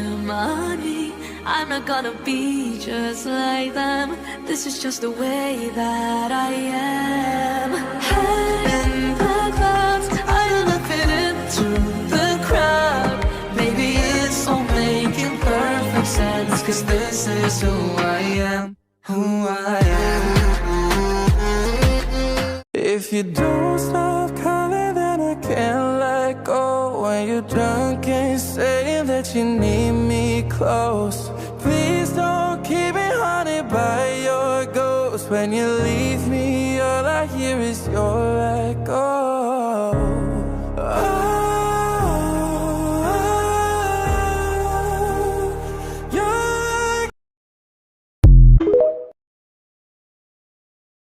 money. I'm not gonna be just like them. This is just the way that I am. Head in the clouds, I do not fit into the crowd. Maybe it's all making perfect sense, 'cause this is who I am, who I am. If you don't stop calling, then I can't let go. When you're drunk and saying that you need me close, please don't keep me haunted by your ghost. When you leave me, all I hear is your